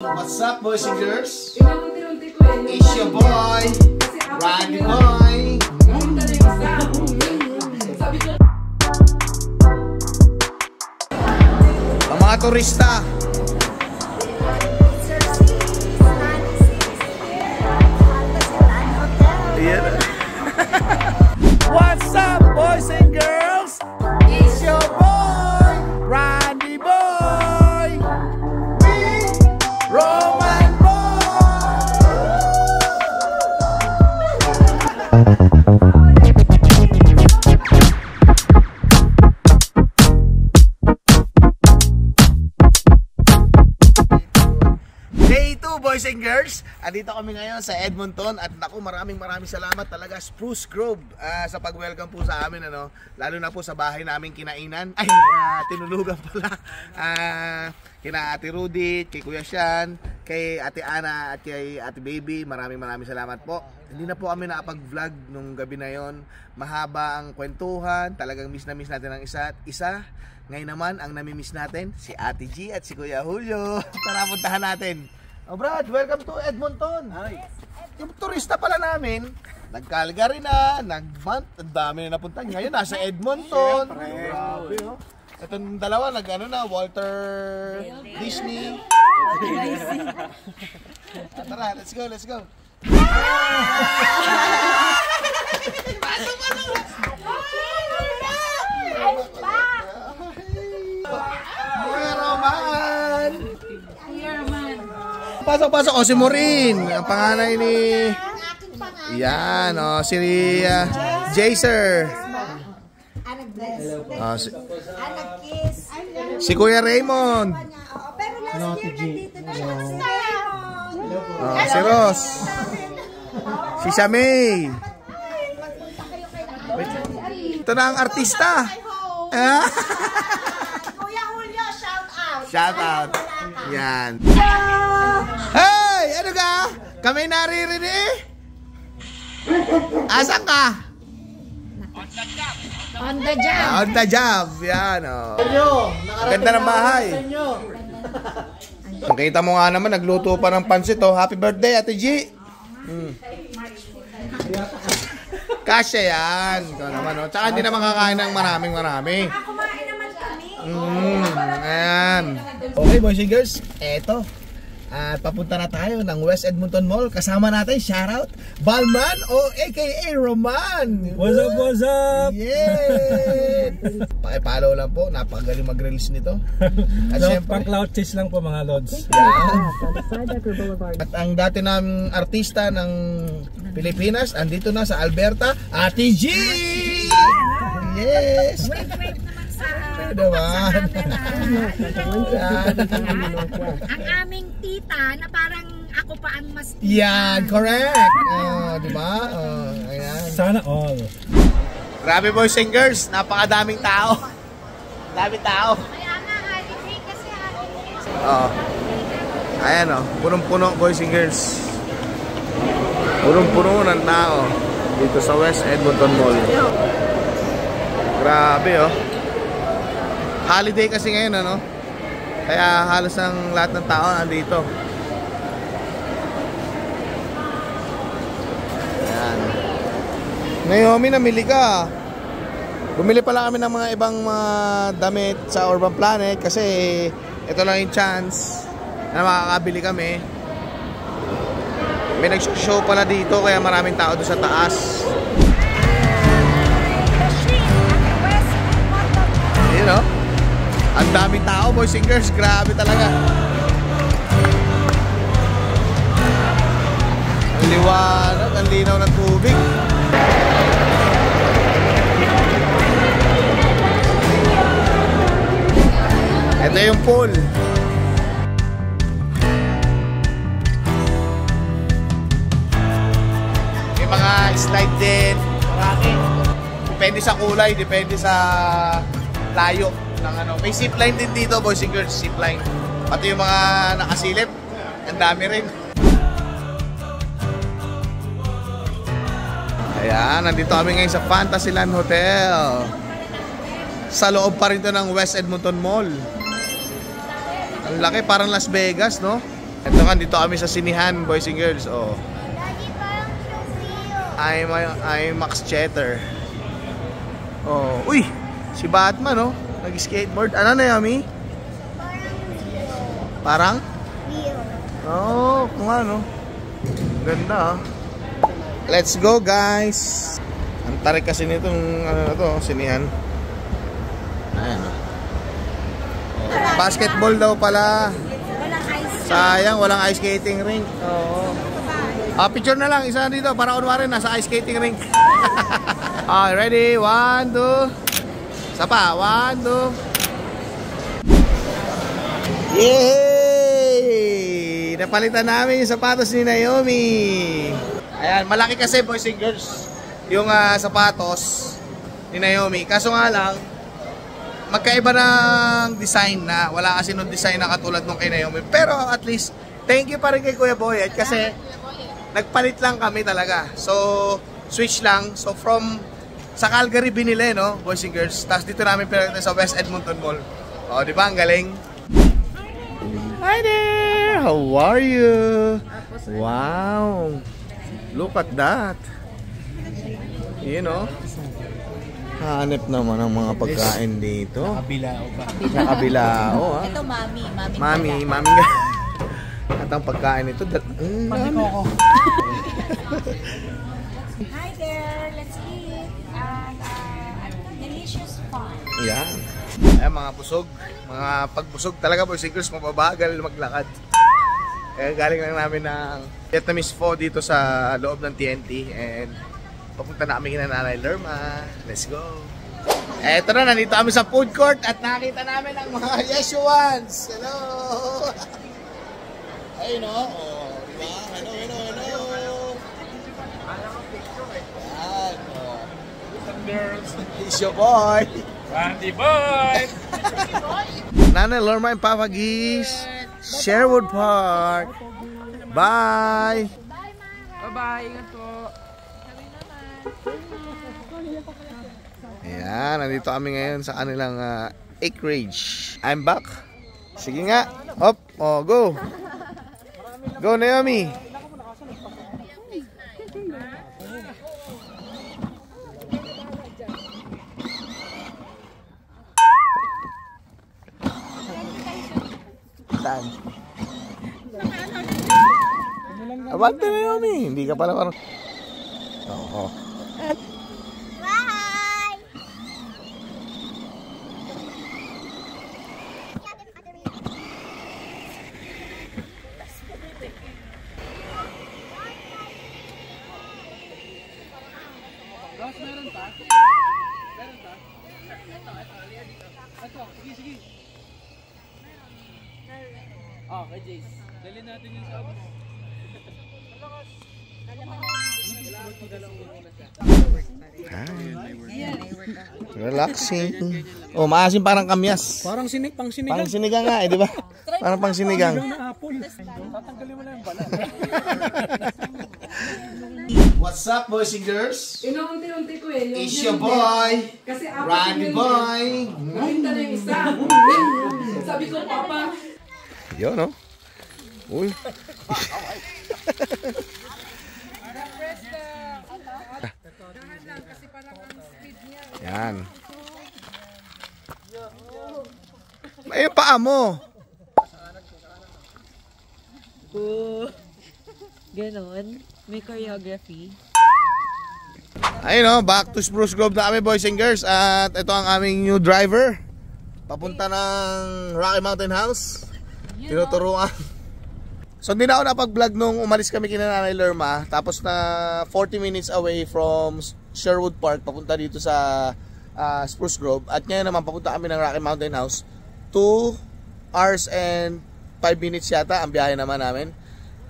What's up, boys and girls? It's your boy, Randy Boy. Ang mga turista. What's up, boys and girls? It's your boy, Randy Boy. Roman Day 2, boys and girls. Andito kami ngayon sa Edmonton at naku, maraming salamat talaga Spruce Grove sa pag-welcome po sa amin, ano. Lalo na po sa bahay namin kinainan. Ay, tinulugan pala. Kina Ate Rudy, kay Kuya Sean, kay Ate Ana at kay Ate Baby, maraming salamat po. Hindi na po kami nakapag-vlog nung gabi na yon. Mahaba ang kwentuhan, talagang miss na miss natin ang isa't isa. Ngayon naman, ang namimiss natin, si Ate G at si Kuya Julio. Tara, puntahan natin. Oh Brad, welcome to Edmonton. Hi. Yung turista pala namin, nag-Calgary na, nag-Mount, ang dami na napuntahan. Ngayon, nasa Edmonton. Grabe, oh. Itong dalawa, Walter Disney. Tara, let's go. Pasok. O, si Maureen. Ang panganay ni... Yan, o. Si Jaser. Si Kuya Raymond. Si Ross. Si Shamay. Ito na ang artista. Kuya Julio, shout out. Yan. Hey! Ano ka? Kami naririnig? Asan ka? On the job. On the job. Yan, oh. Ganda ng bahay. Kita mo nga naman, nagluto pa ng pansit, oh. Happy birthday, Ate G. Kasya yan. Ito naman, oh. Tsaka hindi naman kakain ng marami. Kumain naman kami. Ayan. Okay, boys and girls, eto. At papunta na tayo ng West Edmonton Mall. Kasama natin, shoutout, Balman o aka Roman. What's up? Yeah! Pakipollow lang po, napakagaling mag-release nito. At So, syempre, pang-cloud chase lang po mga lods. at ang dati naming artista ng Pilipinas, andito na sa Alberta, Ate G! Yes! Wait naman sa Naman. ang aming tita na parang ako pa ang mas tita. Yan, correct. Diba? Ayan. Sana all. Grabe, boys and girls, napakadaming tao. Daming tao. Kaya nga, holiday kasi holiday. Ayan, punong-puno, boys and girls. Punong-puno ng tao dito sa West Edmonton Mall. Grabe, holiday kasi ngayon, ano? Kaya halos ang lahat ng tao nandito. Ayan. Naomi, namili ka. Bumili pala kami ng mga ibang mga damit sa Urban Planet kasi ito lang yung chance na makakabili kami. May nag-show pala dito kaya maraming tao doon sa taas. Ayun, oh. Ang daming tao, boys and girls. Grabe talaga. Ang liwanag, ang linaw ng tubig. Ito yung pool. May mga slide din. Depende sa kulay, depende sa layo ng ano. May zipline din dito, boys and girls, zipline. Pati yung mga nakasilip, ang dami rin. Ayan, nandito kami ngayon sa Fantasyland Hotel. Sa loob pa rin to ng West Edmonton Mall. Ang laki, parang Las Vegas, no? Ito nga, dito kami sa sinihan, boys and girls. Oh. IMAX Chatter. Oh, uy, si Batman, oh. Nag-skateboard. Ano na, Yami? Parang? Oh, kung ano. Ganda, ah. Let's go, guys. Ang tarik kasi nitong, ano na to, sinihan. Ayan, oh. Basketball daw pala. Sayang, walang ice skating rink. Oo. Picture na lang, isa dito para kunwari nasa ice skating rink. Ready? 1, 2. Isa pa, 1, 2. Yay! Napalitan namin yung sapatos ni Naomi. Ayan, malaki kasi, boys and girls, yung sapatos ni Naomi. Kaso nga lang, magkaiba ng design na. Wala kasi nung design na katulad nung kay Naomi. Pero at least, thank you pa rin kay Kuya Boyet kasi nagpalit lang kami talaga. So, switch lang. So, from sa Calgary binili, no, boys and girls. Tapos dito namin pinagkita sa West Edmonton Mall. O, di ba? Ang galing. Hi there! How are you? Wow! Look at that. You know? Hanep naman ang mga pagkain dito. Nakabilao pa. Nakabilao, ah. Ito, mami. Mami. At ang pagkain nito, Pati Coco. Hi there, let's eat. And delicious fun. yan. Ayan, mga busog. Mga pagbusog talaga, boys and girls, mababagal maglakad. Kaya galing lang namin ng Vietnamese pho dito sa loob ng TNT. And papunta na kami kina Nanay Lerma. Let's go. Eto na, nandito kami sa food court at nakita namin ang mga Yeshuans. Hello! Ayun, no? Oh, diba? Hello. Yan, oh. Girls. It's your boy. Randy Boy. Nanay Lerma and Papa Geese. Sherwood Park. Bye! Bye-bye. Ingat po. Ayan, nandito kami ngayon sa kanilang acreage. I'm back. Sige nga. Hop. Oh, go. Go, Naomi. Saan? Abante, Naomi. Hindi ka pala parang... Oo. Okay, Jace. Dali natin yung sa Relaxing. Oh, maasim parang kamyas. Parang pang sinigang. Parang sinigang nga, di ba? Parang pang sinigang. Na apple. Tatanggalin mo na yung balat. What's up, boys and girls? Inuunti-unti ko eh. It's your boy, Kasi Randy Boy. Kalinta na yung isa. Sabi ko, Papa. Yun, no? Uy. Yan. Ayun paa mo. Ganon. May choreography. Ayun, no? Back to Spruce Grove na kami, boys and girls. At ito ang aming new driver. Papunta ng Rocky Mountain House. Tinuturuan. So hindi na ako napag-vlog nung umalis kami kina Nanay Lerma. Tapos na 40 minutes away from Sherwood Park papunta dito sa Spruce Grove. At ngayon naman papunta kami ng Rocky Mountain House. 2 hours and 5 minutes yata ang biyahe naman namin.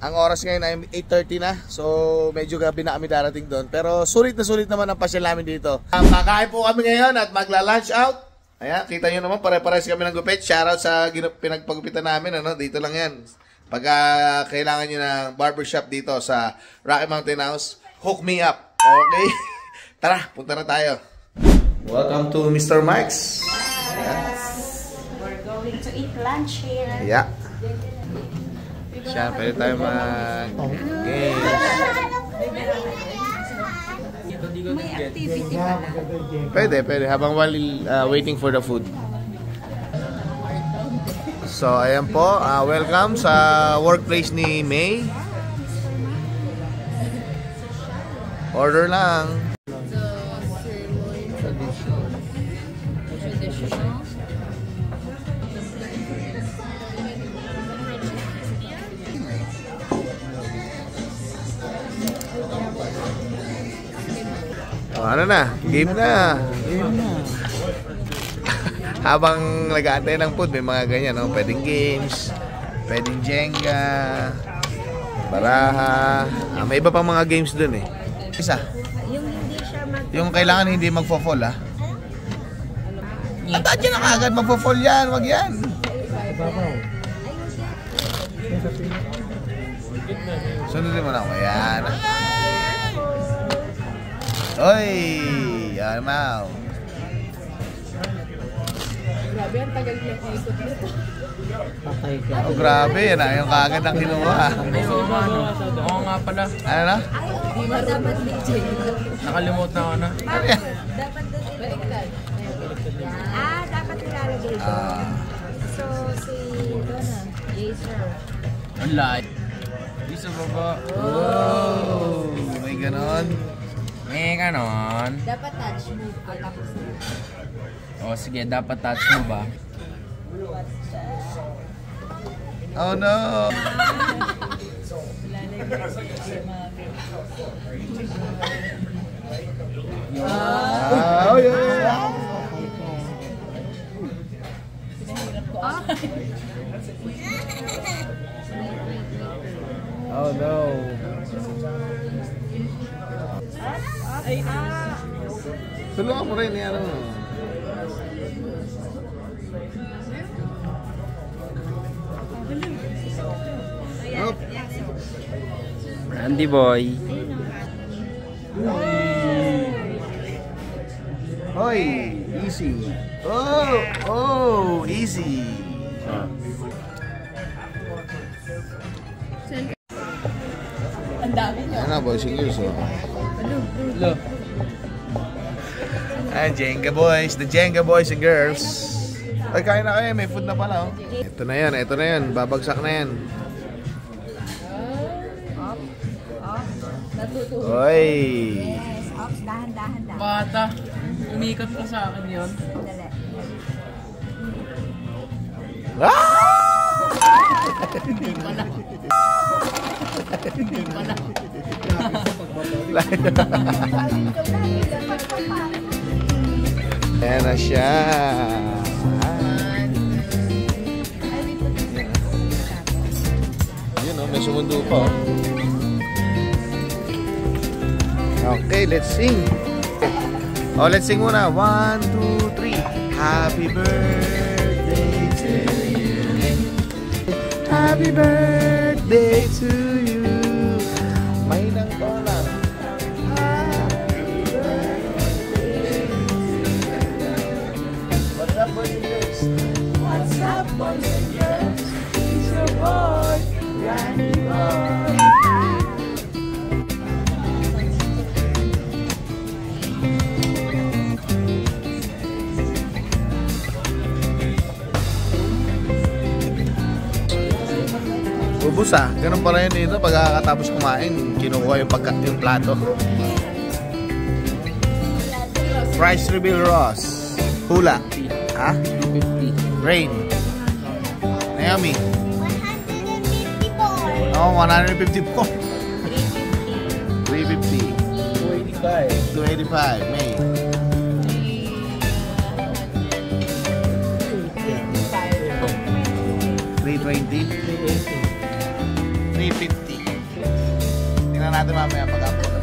Ang oras ngayon ay 8:30 na. So medyo gabi na kami darating doon. Pero sulit na sulit naman ang pasyal namin dito. Kakain po kami ngayon at magla-lunch out. Ayan, kita nyo naman, pare-pares kami ng gupit. Shoutout sa pinagpagupitan namin, ano? Dito lang yan. Pagka kailangan nyo ng barbershop dito sa Rocky Mountain House, hook me up. Okay? Tara, punta na tayo. Welcome to Mr. Mike's. Yes. We're going to eat lunch here. Yeah. Siya, pwede tayo mag-games. May activity pala. Pwede. Habang while waiting for the food. So, ayan po. Welcome sa workplace ni May. Order lang. Traditional. Ano na? Game na. Habang nag-aantay ng food, may mga ganyan, no? Pwedeng games, pwedeng Jenga, baraha. May iba pang mga games dun eh. Isa. Yung hindi siya Yung kailangan hindi magfo-fall, ha? At dyan na kagad, magfo-fall yan. Wag yan. Sunodin mo na ako. Yan. Oy! Yan, Mau. Grabe, ang tagal niya ikot nito. Oh, grabe. Yan na. Yung kagad ang kinuha. Oo nga pala. Ano na? Ay, oo, dapat DJ. Nakalimutan ko na. Ano yan? Dapat doon Baliktad. dapat ilalagay doon. So, si Donna, Jason. Ang light. Di sa baba. Oh! May ganon. May ganon. Dapat touch move ko tapos O sige, dapat touch mo ba? Oh no! Oh yeah! Oh no! Tulungan mo rin yan. Oh. Andy boy. Hoy, easy. Oh, easy. Ang dami niya. Ano boys and girls? Lo. Jenga boys, the Jenga boys and girls. Ay, kain na kayo, may food na pala. Oh. Ito na yan, babagsak na yan. Natutuwa. Oy! yes, ops, dahan-dahan. Bata. Umikat pa sa akin yun. Dali. Ayan na siya. Yun o, may sumundo pa. Okay, let's sing. Oh, let's sing muna. 1, 2, 3. Happy birthday to you. Happy birthday to you. May nang tola. What's up, boys and girls? What's up, boys and girls? It's your boy, Randy Boy. Ubus ah, ganun pala yun dito pagkakatapos kumain, kinukuha yung plato. Price reveal Ross. Hula. Ha? 50. Rain. Naomi. 154. Oh, 154. 350. 285. May. 320. 350. Tingnan natin mamaya pag-upload.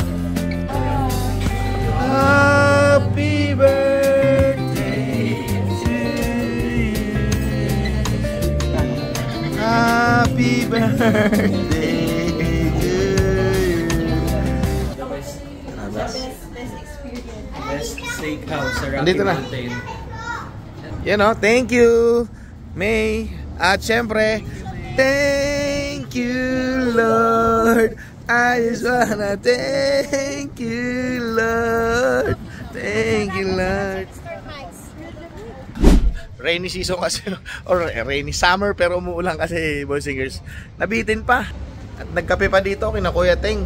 Happy birthday to you. Happy birthday to you. Best steakhouse sa Rocky Andito na. Mountain. Thank you, May. At syempre, thank you, Lord. I just wanna thank you, Lord. Thank you, Lord. Rainy season kasi, or rainy summer, pero umuulan kasi, boys and girls. Nabitin pa. At nagkape pa dito, kina Kuya Teng.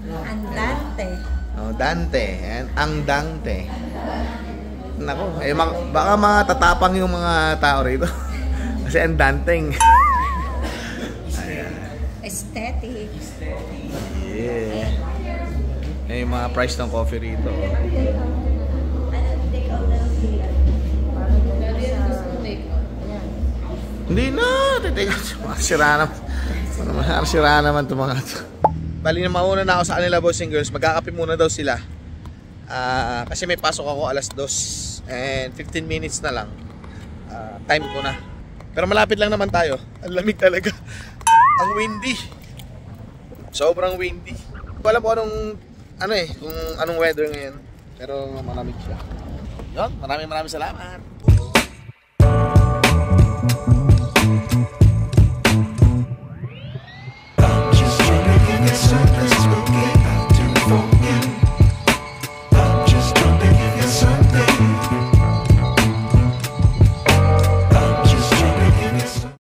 Andante. Oh, Dante. Ang Dante. Nako, eh, baka matatapang yung mga tao rito. Kasi ang Danteng. Aesthetic. Yeah. Eh, yung mga price ng coffee rito. Hindi na, titeka. Sira naman ito mga ito. Bali na mauna na ako sa kanila, boys and girls. Magkakape muna daw sila. Kasi may pasok ako alas 2 and 15 minutes na lang. Time ko na. Pero malapit lang naman tayo. Ang lamig talaga. Ang windy. Sobrang windy. Wala po kung anong weather ngayon. Pero malamig siya. Yun, maraming salamat.